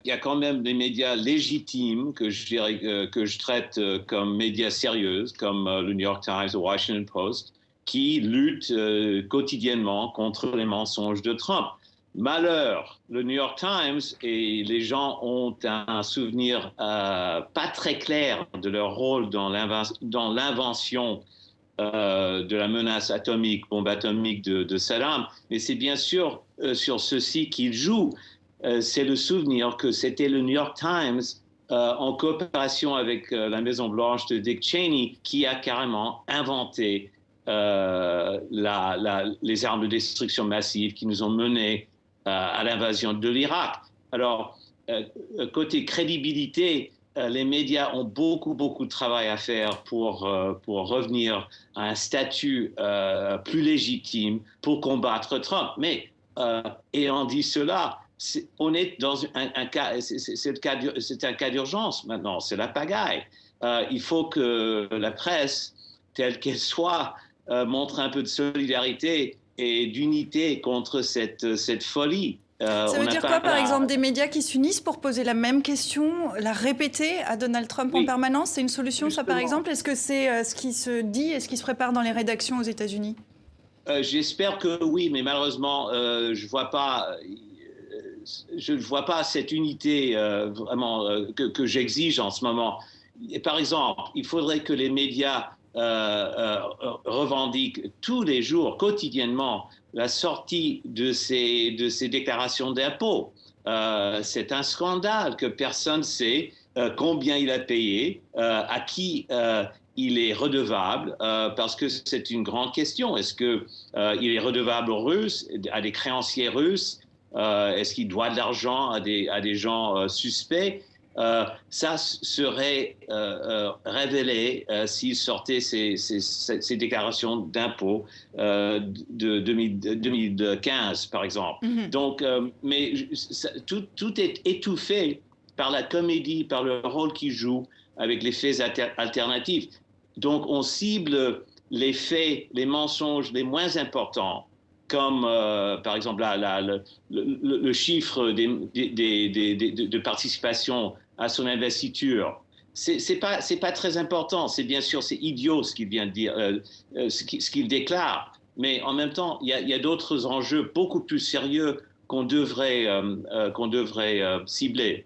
il y a quand même des médias légitimes que je dirais que je traite comme médias sérieux, comme le New York Times, le Washington Post, qui luttent quotidiennement contre les mensonges de Trump. Malheur, le New York Times et les gens ont un souvenir pas très clair de leur rôle dans l'invention de la menace atomique, bombe atomique de Saddam, mais c'est bien sûr sur ceci qu'ils jouent. C'est le souvenir que c'était le New York Times, en coopération avec la Maison Blanche de Dick Cheney, qui a carrément inventé les armes de destruction massive qui nous ont menés à l'invasion de l'Irak. Alors, côté crédibilité, les médias ont beaucoup de travail à faire pour revenir à un statut plus légitime pour combattre Trump. Mais ayant dit cela, on est dans un cas, c'est un cas d'urgence maintenant, c'est la pagaille. Il faut que la presse, telle qu'elle soit, montre un peu de solidarité et d'unité contre cette folie. Ça On veut n'a dire pas quoi, par exemple, des médias qui s'unissent pour poser la même question, la répéter à Donald Trump en Oui, permanence? C'est une solution, ça, par justement. exemple? Est-ce que c'est ce qui se dit et ce qui se prépare dans les rédactions aux États-Unis? J'espère que oui, mais malheureusement, je ne vois pas cette unité vraiment que j'exige en ce moment. Et par exemple, il faudrait que les médias revendiquent tous les jours, quotidiennement, la sortie de ces déclarations d'impôts. C'est un scandale que personne ne sait combien il a payé, à qui il est redevable, parce que c'est une grande question. Est-ce qu'il est redevable aux Russes, à des créanciers russes? Est-ce qu'il doit de l'argent à des gens suspects? Ça serait révélé s'il sortait ces déclarations d'impôts de 2015, par exemple. Mhm. Donc, mais tout est étouffé par la comédie, par le rôle qu'il joue avec les faits alternatifs. Donc, on cible les faits, les mensonges les moins importants, comme par exemple le chiffre de participation à son investiture. C'est pas très important. C'est bien sûr, c'est idiot ce qu'il vient de dire, ce qu'il déclare. Mais en même temps, il y a d'autres enjeux beaucoup plus sérieux qu'on devrait cibler.